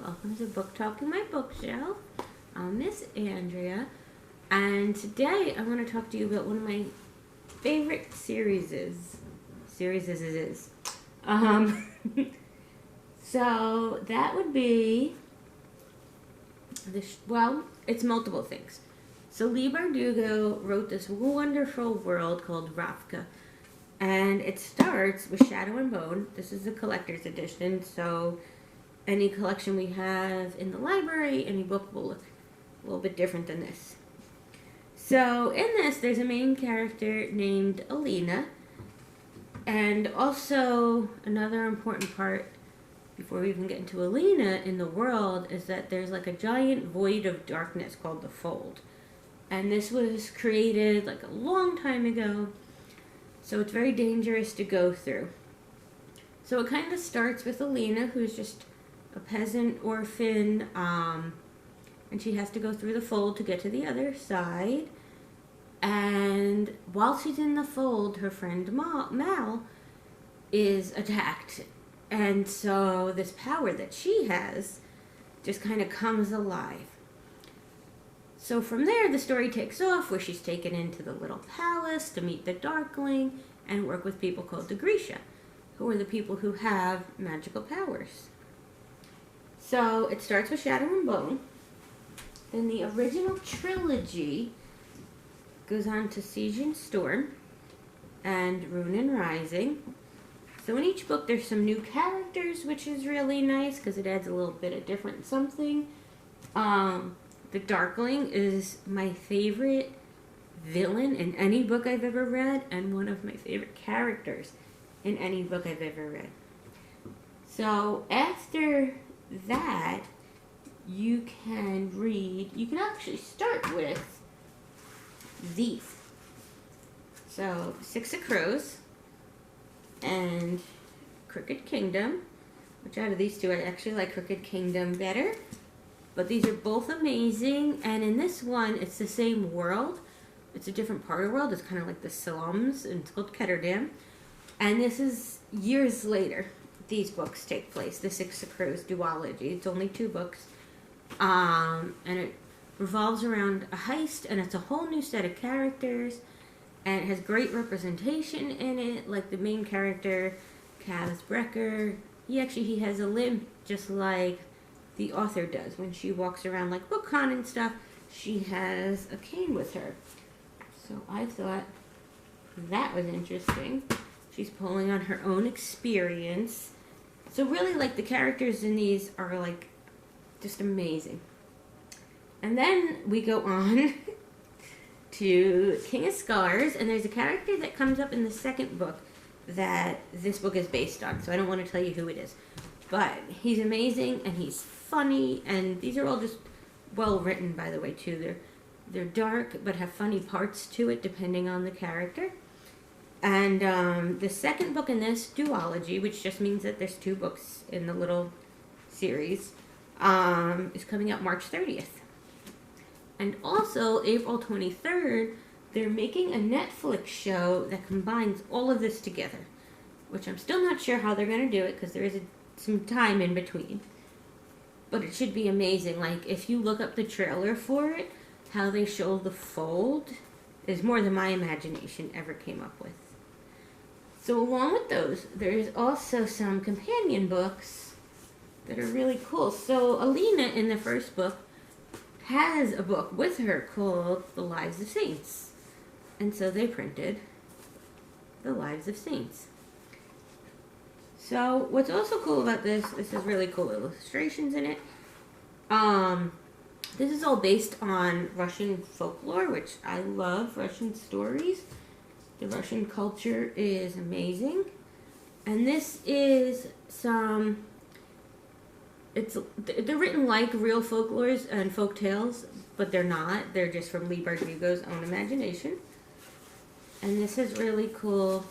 Welcome to Book Talking My Bookshelf. I'm Miss Andrea, and today I want to talk to you about one of my favorite series. So that would be it's multiple things. So Leigh Bardugo wrote this wonderful world called Ravka, and it starts with Shadow and Bone. This is the collector's edition, so any collection we have in the library, any book will look a little bit different than this. So in this, there's a main character named Alina, and also another important part before we even get into Alina in the world is that there's like a giant void of darkness called the Fold. And this was created like a long time ago, so it's very dangerous to go through. So it kind of starts with Alina, who's just a peasant orphan, and she has to go through the Fold to get to the other side. And while she's in the Fold, her friend Mal is attacked. And so this power that she has just kind of comes alive. So from there, the story takes off where she's taken into the little palace to meet the Darkling and work with people called the Grisha, who are the people who have magical powers. So it starts with Shadow and Bone. Then the original trilogy goes on to Siege and Storm and Rune and Rising. So in each book there's some new characters, which is really nice because it adds a little bit of different something. The Darkling is my favorite villain in any book I've ever read, and one of my favorite characters in any book I've ever read. So after that, you can actually start with these. So Six of Crows and Crooked Kingdom, which out of these two I actually like Crooked Kingdom better. But these are both amazing, and in this one, it's the same world. It's a different part of the world. It's kind of like the slums, and it's called Ketterdam. And this is years later. These books take place, the Six of Crows duology. It's only 2 books. And it revolves around a heist, and it's a whole new set of characters. And it has great representation in it, like the main character, Kaz Brecker. He has a limp just like the author does. When she walks around like BookCon and stuff, she has a cane with her. So I thought that was interesting. She's pulling on her own experience. So really, like, the characters in these are like just amazing. And then we go on to King of Scars, and there's a character that comes up in the second book that this book is based on, so I don't want to tell you who it is. But he's amazing, and he's funny, and these are all just well written, by the way, too. They're dark, but have funny parts to it, depending on the character. And the second book in this duology, which just means that there's 2 books in the little series, is coming out March 30th. And also, April 23rd, they're making a Netflix show that combines all of this together, which I'm still not sure how they're going to do it, because there is some time in between. But it should be amazing. Like, if you look up the trailer for it, how they show the Fold is more than my imagination ever came up with. So along with those, there's also some companion books that are really cool. So Alina in the first book has a book with her called The Lives of Saints. And so they printed The Lives of Saints. So what's also cool about this has really cool illustrations in it. This is all based on Russian folklore, which I love Russian stories. The Russian culture is amazing. And this is they're written like real folklores and folk tales, but they're not. They're just from Leigh Bardugo's own imagination. And this is really cool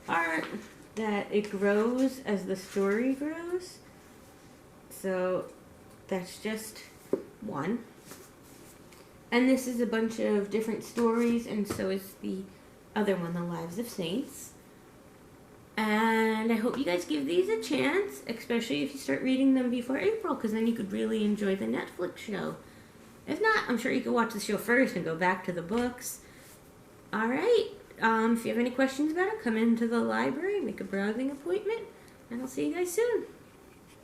art that it grows as the story grows. So that's just one. And this is a bunch of different stories, and so is the other one, The Lives of Saints. And I hope you guys give these a chance, especially if you start reading them before April, because then you could really enjoy the Netflix show. If not, I'm sure you could watch the show first and go back to the books. Alright, if you have any questions about it, come into the library, make a browsing appointment, and I'll see you guys soon.